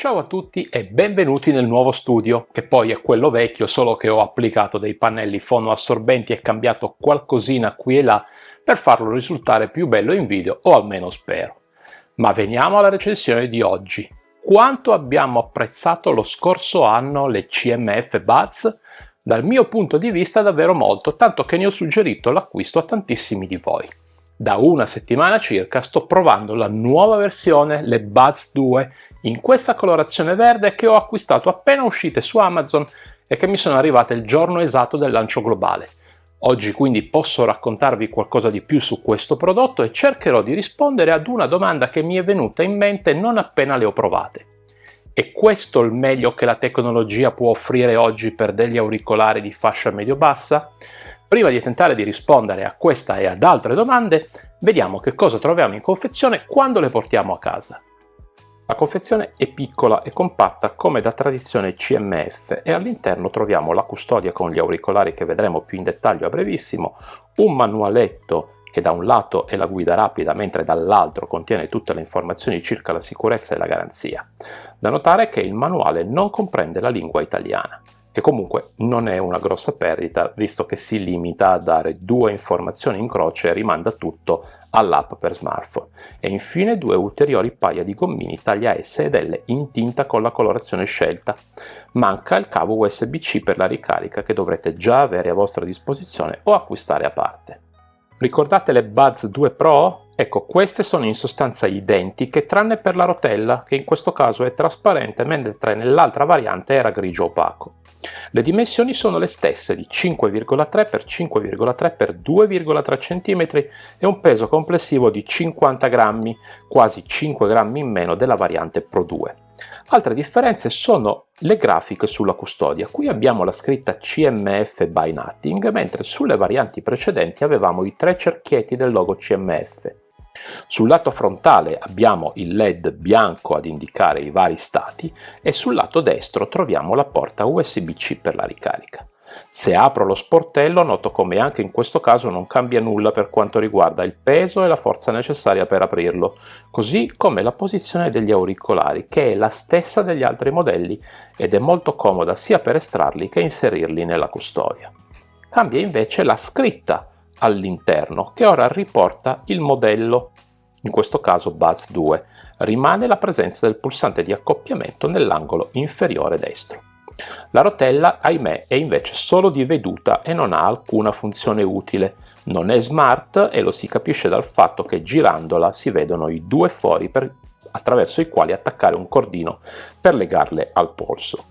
Ciao a tutti e benvenuti nel nuovo studio, che poi è quello vecchio, solo che ho applicato dei pannelli fonoassorbenti e cambiato qualcosina qui e là per farlo risultare più bello in video, o almeno spero. Ma veniamo alla recensione di oggi. Quanto abbiamo apprezzato lo scorso anno le CMF Buds? Dal mio punto di vista davvero molto, tanto che ne ho suggerito l'acquisto a tantissimi di voi. Da una settimana circa sto provando la nuova versione, le Buds 2, in questa colorazione verde che ho acquistato appena uscite su Amazon e che mi sono arrivate il giorno esatto del lancio globale. Oggi quindi posso raccontarvi qualcosa di più su questo prodotto e cercherò di rispondere ad una domanda che mi è venuta in mente non appena le ho provate. È questo il meglio che la tecnologia può offrire oggi per degli auricolari di fascia medio-bassa? Prima di tentare di rispondere a questa e ad altre domande, vediamo che cosa troviamo in confezione quando le portiamo a casa. La confezione è piccola e compatta come da tradizione CMF e all'interno troviamo la custodia con gli auricolari che vedremo più in dettaglio a brevissimo, un manualetto che da un lato è la guida rapida mentre dall'altro contiene tutte le informazioni circa la sicurezza e la garanzia. Da notare che il manuale non comprende la lingua italiana, che comunque non è una grossa perdita visto che si limita a dare 2 informazioni in croce e rimanda tutto all'app per smartphone, e infine 2 ulteriori paia di gommini taglia S ed L in tinta con la colorazione scelta. Manca il cavo USB-C per la ricarica che dovrete già avere a vostra disposizione o acquistare a parte. Ricordate le Buds 2 Pro? Ecco, queste sono in sostanza identiche tranne per la rotella, che in questo caso è trasparente mentre nell'altra variante era grigio opaco. Le dimensioni sono le stesse di 5,3 x 5,3 x 2,3 cm e un peso complessivo di 50 grammi, quasi 5 grammi in meno della variante Pro 2. Altre differenze sono le grafiche sulla custodia. Qui abbiamo la scritta CMF by Nutting, mentre sulle varianti precedenti avevamo i 3 cerchietti del logo CMF. Sul lato frontale abbiamo il LED bianco ad indicare i vari stati e sul lato destro troviamo la porta USB-C per la ricarica. Se apro lo sportello noto come anche in questo caso non cambia nulla per quanto riguarda il peso e la forza necessaria per aprirlo, così come la posizione degli auricolari, che è la stessa degli altri modelli ed è molto comoda sia per estrarli che inserirli nella custodia. Cambia invece la scritta all'interno, che ora riporta il modello, in questo caso Buds 2. Rimane la presenza del pulsante di accoppiamento nell'angolo inferiore destro. La rotella, ahimè, è invece solo di veduta e non ha alcuna funzione utile. Non è smart e lo si capisce dal fatto che girandola si vedono i 2 fori attraverso i quali attaccare un cordino per legarle al polso.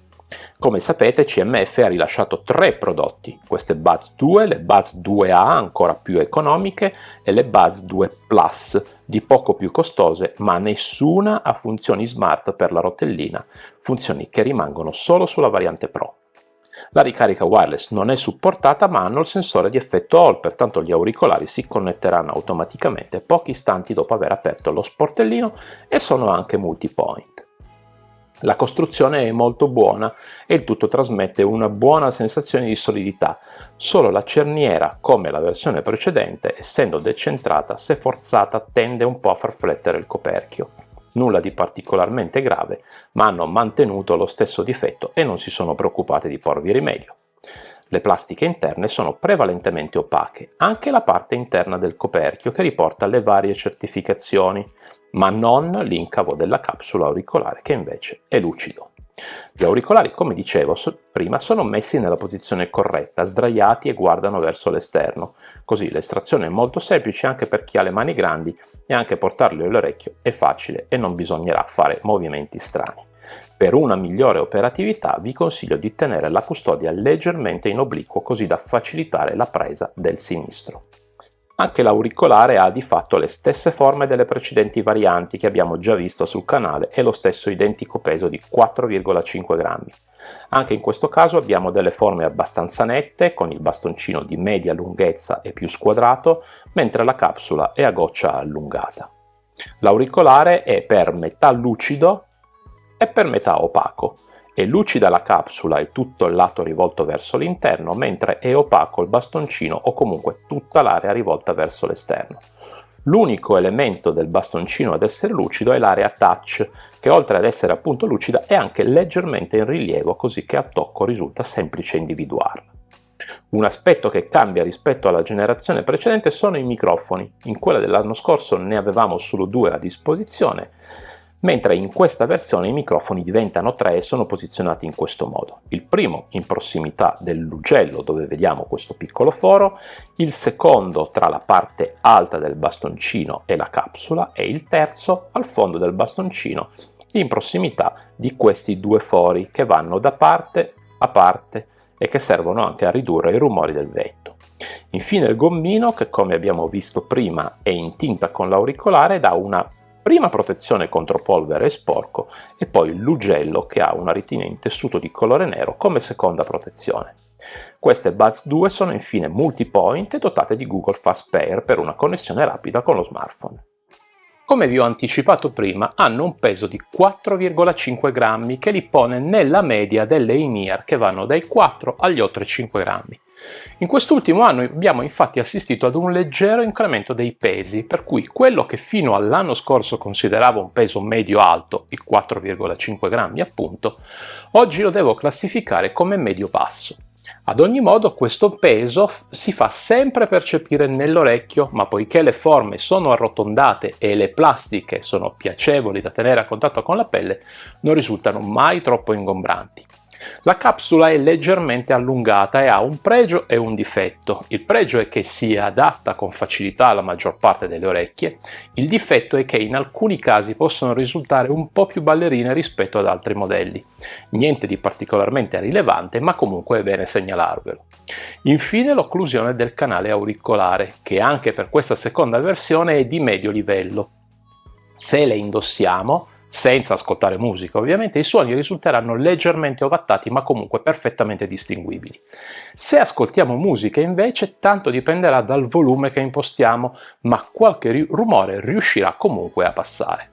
Come sapete, CMF ha rilasciato 3 prodotti, queste Buds 2, le Buds 2A ancora più economiche e le Buds 2 Plus, di poco più costose, ma nessuna ha funzioni smart per la rotellina, funzioni che rimangono solo sulla variante Pro. La ricarica wireless non è supportata, ma hanno il sensore di effetto Hall, pertanto gli auricolari si connetteranno automaticamente pochi istanti dopo aver aperto lo sportellino e sono anche multipoint. La costruzione è molto buona e il tutto trasmette una buona sensazione di solidità. Solo la cerniera, come la versione precedente, essendo decentrata, se forzata tende un po' a far flettere il coperchio. Nulla di particolarmente grave, ma hanno mantenuto lo stesso difetto e non si sono preoccupati di porvi rimedio. Le plastiche interne sono prevalentemente opache, anche la parte interna del coperchio che riporta le varie certificazioni, ma non l'incavo della capsula auricolare che invece è lucido. Gli auricolari, come dicevo prima, sono messi nella posizione corretta, sdraiati e guardano verso l'esterno, così l'estrazione è molto semplice anche per chi ha le mani grandi e anche portarli all'orecchio è facile e non bisognerà fare movimenti strani. Per una migliore operatività vi consiglio di tenere la custodia leggermente in obliquo così da facilitare la presa del sinistro. Anche l'auricolare ha di fatto le stesse forme delle precedenti varianti che abbiamo già visto sul canale e lo stesso identico peso di 4,5 grammi. Anche in questo caso abbiamo delle forme abbastanza nette, con il bastoncino di media lunghezza e più squadrato, mentre la capsula è a goccia allungata. L'auricolare è per metà lucido e per metà opaco. È lucida la capsula e tutto il lato rivolto verso l'interno, mentre è opaco il bastoncino o comunque tutta l'area rivolta verso l'esterno. L'unico elemento del bastoncino ad essere lucido è l'area touch, che oltre ad essere appunto lucida è anche leggermente in rilievo, così che a tocco risulta semplice individuarla. Un aspetto che cambia rispetto alla generazione precedente sono i microfoni. In quella dell'anno scorso ne avevamo solo 2 a disposizione, mentre in questa versione i microfoni diventano 3 e sono posizionati in questo modo. Il primo in prossimità dell'ugello, dove vediamo questo piccolo foro, il secondo tra la parte alta del bastoncino e la capsula e il terzo al fondo del bastoncino, in prossimità di questi 2 fori che vanno da parte a parte e che servono anche a ridurre i rumori del vento. Infine il gommino, che come abbiamo visto prima è in tinta con l'auricolare, dà una prima protezione contro polvere e sporco e poi l'ugello che ha una ritina in tessuto di colore nero come seconda protezione. Queste Buds 2 sono infine multipoint e dotate di Google Fast Pair per una connessione rapida con lo smartphone. Come vi ho anticipato prima, hanno un peso di 4,5 grammi che li pone nella media delle in-ear che vanno dai 4 agli oltre 5 grammi. In quest'ultimo anno abbiamo infatti assistito ad un leggero incremento dei pesi, per cui quello che fino all'anno scorso consideravo un peso medio-alto, i 4,5 grammi appunto, oggi lo devo classificare come medio-basso. Ad ogni modo questo peso si fa sempre percepire nell'orecchio, ma poiché le forme sono arrotondate e le plastiche sono piacevoli da tenere a contatto con la pelle, non risultano mai troppo ingombranti. La capsula è leggermente allungata e ha un pregio e un difetto. Il pregio è che si adatta con facilità alla maggior parte delle orecchie, il difetto è che in alcuni casi possono risultare un po' più ballerine rispetto ad altri modelli. Niente di particolarmente rilevante, ma comunque è bene segnalarvelo. Infine l'occlusione del canale auricolare, che anche per questa seconda versione è di medio livello. Se le indossiamo, senza ascoltare musica ovviamente, i suoni risulteranno leggermente ovattati ma comunque perfettamente distinguibili. Se ascoltiamo musica invece tanto dipenderà dal volume che impostiamo, ma qualche rumore riuscirà comunque a passare.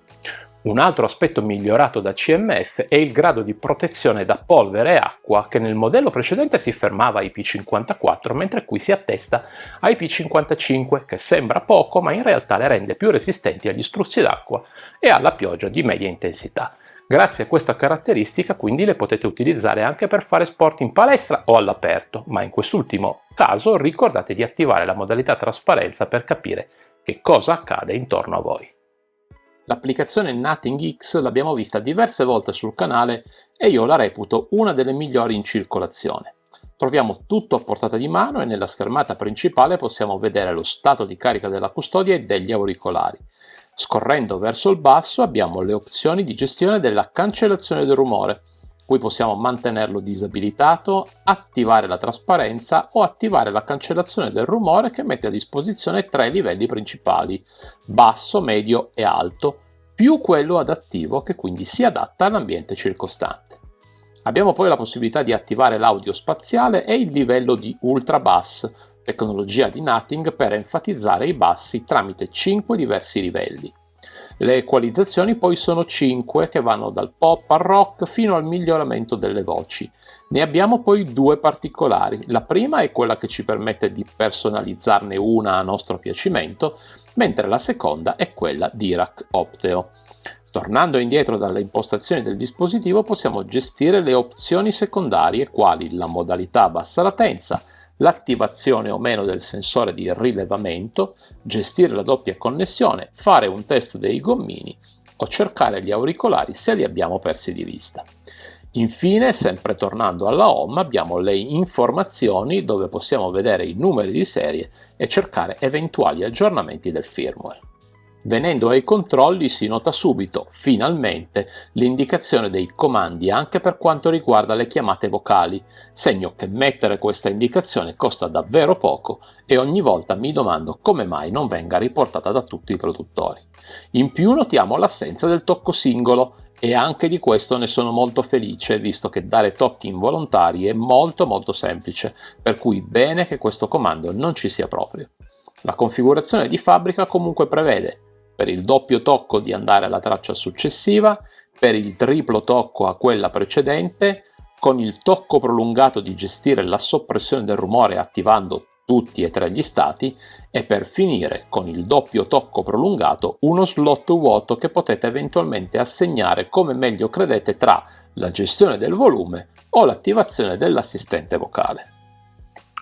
Un altro aspetto migliorato da CMF è il grado di protezione da polvere e acqua, che nel modello precedente si fermava ai IP54, mentre qui si attesta ai IP55, che sembra poco ma in realtà le rende più resistenti agli struzzi d'acqua e alla pioggia di media intensità. Grazie a questa caratteristica quindi le potete utilizzare anche per fare sport in palestra o all'aperto, ma in quest'ultimo caso ricordate di attivare la modalità trasparenza per capire che cosa accade intorno a voi. L'applicazione Nothing X l'abbiamo vista diverse volte sul canale e io la reputo una delle migliori in circolazione. Troviamo tutto a portata di mano e nella schermata principale possiamo vedere lo stato di carica della custodia e degli auricolari. Scorrendo verso il basso abbiamo le opzioni di gestione della cancellazione del rumore, cui possiamo mantenerlo disabilitato, attivare la trasparenza o attivare la cancellazione del rumore che mette a disposizione 3 livelli principali, basso, medio e alto, più quello adattivo che quindi si adatta all'ambiente circostante. Abbiamo poi la possibilità di attivare l'audio spaziale e il livello di Ultra Bass, tecnologia di Nothing per enfatizzare i bassi tramite 5 diversi livelli. Le equalizzazioni poi sono 5 che vanno dal pop al rock fino al miglioramento delle voci. Ne abbiamo poi 2 particolari. La prima è quella che ci permette di personalizzarne una a nostro piacimento, mentre la seconda è quella Dirac Opteo. Tornando indietro dalle impostazioni del dispositivo possiamo gestire le opzioni secondarie quali la modalità a bassa latenza, l'attivazione o meno del sensore di rilevamento, gestire la doppia connessione, fare un test dei gommini o cercare gli auricolari se li abbiamo persi di vista. Infine, sempre tornando alla home, abbiamo le informazioni dove possiamo vedere i numeri di serie e cercare eventuali aggiornamenti del firmware. Venendo ai controlli si nota subito, finalmente, l'indicazione dei comandi anche per quanto riguarda le chiamate vocali, segno che mettere questa indicazione costa davvero poco e ogni volta mi domando come mai non venga riportata da tutti i produttori. In più notiamo l'assenza del tocco singolo e anche di questo ne sono molto felice, visto che dare tocchi involontari è molto semplice, per cui bene che questo comando non ci sia proprio. La configurazione di fabbrica comunque prevede per il doppio tocco di andare alla traccia successiva, per il triplo tocco a quella precedente, con il tocco prolungato di gestire la soppressione del rumore attivando tutti e tre gli stati, e per finire con il doppio tocco prolungato uno slot vuoto che potete eventualmente assegnare come meglio credete tra la gestione del volume o l'attivazione dell'assistente vocale.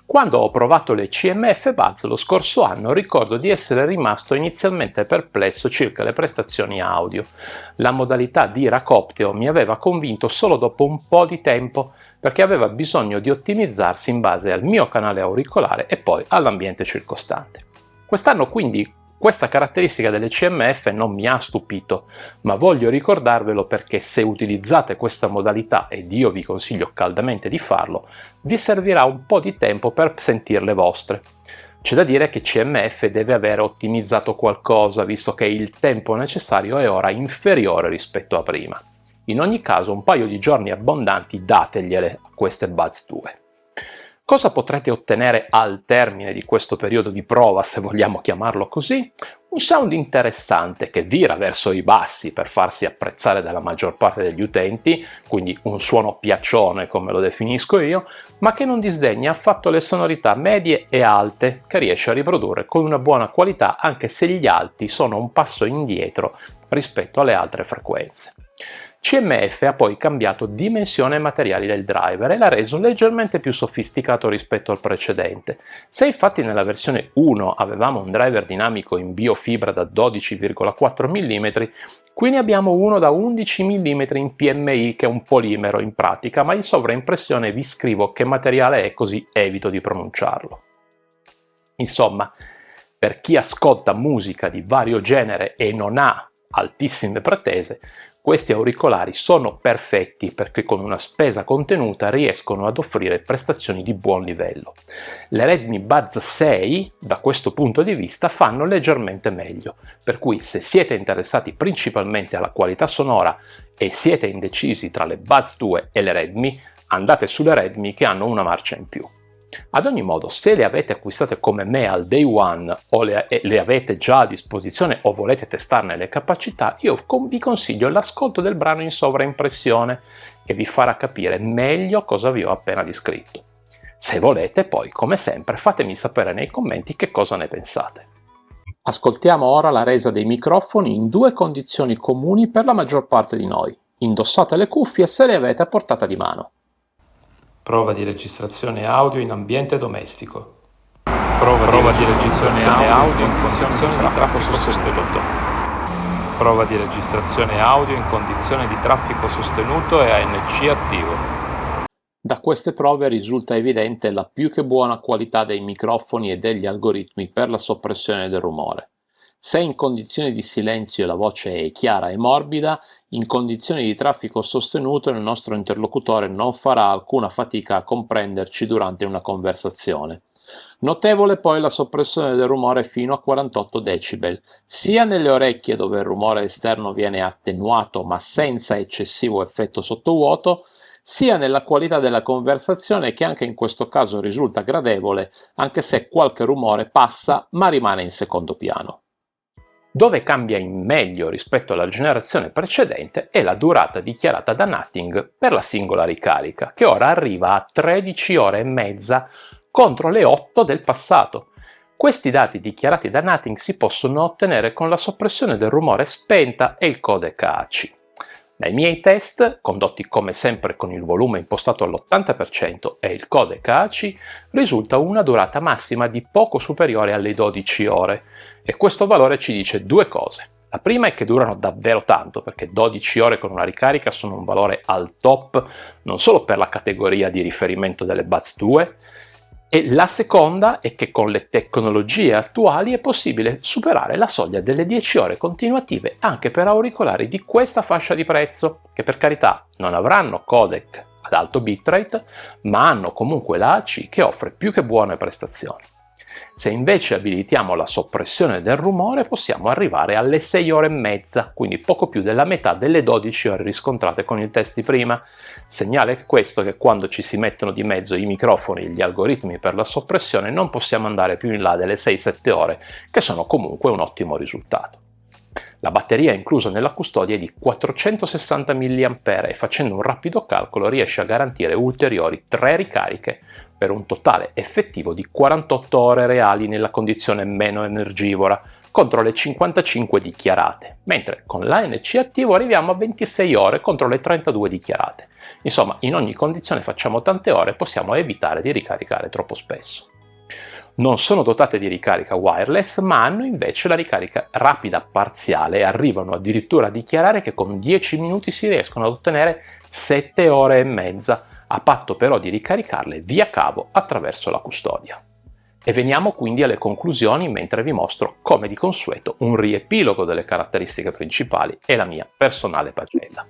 Quando ho provato le CMF Buds lo scorso anno ricordo di essere rimasto inizialmente perplesso circa le prestazioni audio. La modalità di racopteo mi aveva convinto solo dopo un po' di tempo perché aveva bisogno di ottimizzarsi in base al mio canale auricolare e poi all'ambiente circostante. Quest'anno quindi questa caratteristica delle CMF non mi ha stupito, ma voglio ricordarvelo perché se utilizzate questa modalità, ed io vi consiglio caldamente di farlo, vi servirà un po' di tempo per sentirle vostre. C'è da dire che CMF deve aver ottimizzato qualcosa, visto che il tempo necessario è ora inferiore rispetto a prima. In ogni caso un paio di giorni abbondanti dategliele a queste Buds 2. Cosa potrete ottenere al termine di questo periodo di prova, se vogliamo chiamarlo così? Un sound interessante che vira verso i bassi per farsi apprezzare dalla maggior parte degli utenti, quindi un suono piaccione come lo definisco io, ma che non disdegna affatto le sonorità medie e alte che riesce a riprodurre con una buona qualità anche se gli alti sono un passo indietro rispetto alle altre frequenze. CMF ha poi cambiato dimensione e materiali del driver e l'ha reso leggermente più sofisticato rispetto al precedente. Se infatti nella versione 1 avevamo un driver dinamico in biofibra da 12,4 mm, qui ne abbiamo uno da 11 mm in PMI che è un polimero in pratica, ma in sovraimpressione vi scrivo che materiale è così evito di pronunciarlo. Insomma, per chi ascolta musica di vario genere e non ha altissime pretese, questi auricolari sono perfetti perché con una spesa contenuta riescono ad offrire prestazioni di buon livello. Le Redmi Buds 6 da questo punto di vista fanno leggermente meglio, per cui se siete interessati principalmente alla qualità sonora e siete indecisi tra le Buds 2 e le Redmi, andate sulle Redmi che hanno una marcia in più. Ad ogni modo, se le avete acquistate come me al day one o le avete già a disposizione o volete testarne le capacità, io vi consiglio l'ascolto del brano in sovraimpressione che vi farà capire meglio cosa vi ho appena descritto. Se volete poi, come sempre, fatemi sapere nei commenti che cosa ne pensate. Ascoltiamo ora la resa dei microfoni in due condizioni comuni per la maggior parte di noi. Indossate le cuffie se le avete a portata di mano. Prova di registrazione audio in ambiente domestico. Prova di registrazione audio in condizioni di traffico sostenuto. Prova di registrazione audio in condizioni di traffico sostenuto e ANC attivo. Da queste prove risulta evidente la più che buona qualità dei microfoni e degli algoritmi per la soppressione del rumore. Se in condizioni di silenzio la voce è chiara e morbida, in condizioni di traffico sostenuto il nostro interlocutore non farà alcuna fatica a comprenderci durante una conversazione. Notevole poi la soppressione del rumore fino a 48 decibel, sia nelle orecchie dove il rumore esterno viene attenuato ma senza eccessivo effetto sottovuoto, sia nella qualità della conversazione che anche in questo caso risulta gradevole, anche se qualche rumore passa ma rimane in secondo piano. Dove cambia in meglio rispetto alla generazione precedente è la durata dichiarata da Nothing per la singola ricarica, che ora arriva a 13 ore e mezza contro le 8 del passato. Questi dati dichiarati da Nothing si possono ottenere con la soppressione del rumore spenta e il codec AC. Nei miei test, condotti come sempre con il volume impostato all'80% e il codec AC, risulta una durata massima di poco superiore alle 12 ore, e questo valore ci dice due cose. La prima è che durano davvero tanto, perché 12 ore con una ricarica sono un valore al top non solo per la categoria di riferimento delle Buds 2, e la seconda è che con le tecnologie attuali è possibile superare la soglia delle 10 ore continuative anche per auricolari di questa fascia di prezzo, che per carità non avranno codec ad alto bitrate, ma hanno comunque la AC che offre più che buone prestazioni. Se invece abilitiamo la soppressione del rumore possiamo arrivare alle 6 ore e mezza, quindi poco più della metà delle 12 ore riscontrate con il test di prima. Segnale questo che quando ci si mettono di mezzo i microfoni e gli algoritmi per la soppressione non possiamo andare più in là delle 6-7 ore, che sono comunque un ottimo risultato. La batteria inclusa nella custodia è di 460 mAh e facendo un rapido calcolo riesce a garantire ulteriori 3 ricariche per un totale effettivo di 48 ore reali nella condizione meno energivora, contro le 55 dichiarate, mentre con l'ANC attivo arriviamo a 26 ore contro le 32 dichiarate. Insomma, in ogni condizione facciamo tante ore e possiamo evitare di ricaricare troppo spesso. Non sono dotate di ricarica wireless, ma hanno invece la ricarica rapida parziale e arrivano addirittura a dichiarare che con 10 minuti si riescono ad ottenere 7 ore e mezza, a patto però di ricaricarle via cavo attraverso la custodia. E veniamo quindi alle conclusioni mentre vi mostro, come di consueto, un riepilogo delle caratteristiche principali e la mia personale pagella.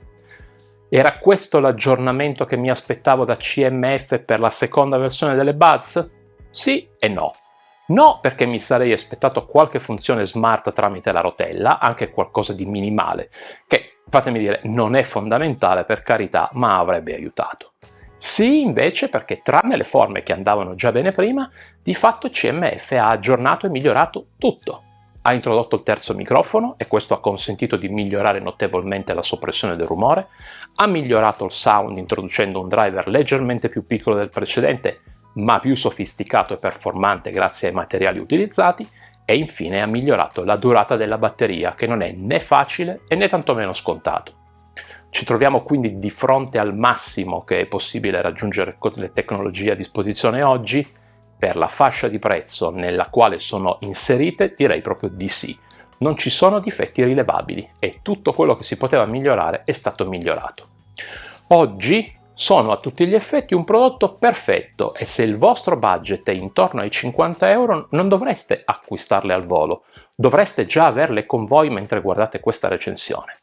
Era questo l'aggiornamento che mi aspettavo da CMF per la seconda versione delle Buds? Sì e no. No, perché mi sarei aspettato qualche funzione smart tramite la rotella, anche qualcosa di minimale, che, fatemi dire, non è fondamentale per carità, ma avrebbe aiutato. Sì, invece, perché tranne le forme che andavano già bene prima, di fatto CMF ha aggiornato e migliorato tutto. Ha introdotto il terzo microfono e questo ha consentito di migliorare notevolmente la soppressione del rumore, ha migliorato il sound introducendo un driver leggermente più piccolo del precedente, ma più sofisticato e performante grazie ai materiali utilizzati, e infine ha migliorato la durata della batteria, che non è né facile e né tantomeno scontato. Ci troviamo quindi di fronte al massimo che è possibile raggiungere con le tecnologie a disposizione oggi. Per la fascia di prezzo nella quale sono inserite direi proprio di sì. Non ci sono difetti rilevabili e tutto quello che si poteva migliorare è stato migliorato. Oggi sono a tutti gli effetti un prodotto perfetto e se il vostro budget è intorno ai 50 euro non dovreste acquistarle al volo, dovreste già averle con voi mentre guardate questa recensione.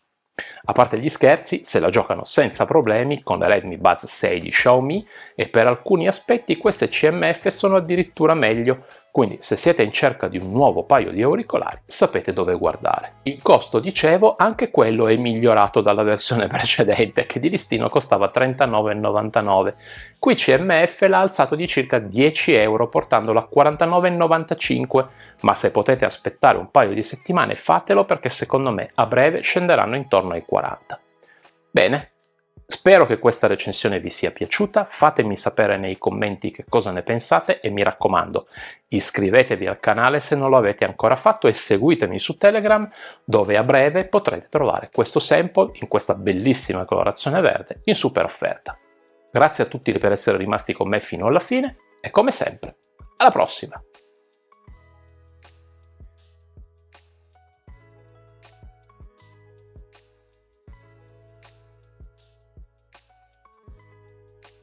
A parte gli scherzi, se la giocano senza problemi con le Redmi Buds 6 di Xiaomi e per alcuni aspetti queste CMF sono addirittura meglio, quindi se siete in cerca di un nuovo paio di auricolari sapete dove guardare. Il costo, dicevo, anche quello è migliorato dalla versione precedente che di listino costava 39,99. Qui CMF l'ha alzato di circa 10 euro portandolo a 49,95, ma se potete aspettare un paio di settimane fatelo perché secondo me a breve scenderanno intorno ai 40. Bene, spero che questa recensione vi sia piaciuta, fatemi sapere nei commenti che cosa ne pensate e mi raccomando, iscrivetevi al canale se non lo avete ancora fatto e seguitemi su Telegram dove a breve potrete trovare questo sample in questa bellissima colorazione verde in super offerta. Grazie a tutti per essere rimasti con me fino alla fine e come sempre, alla prossima!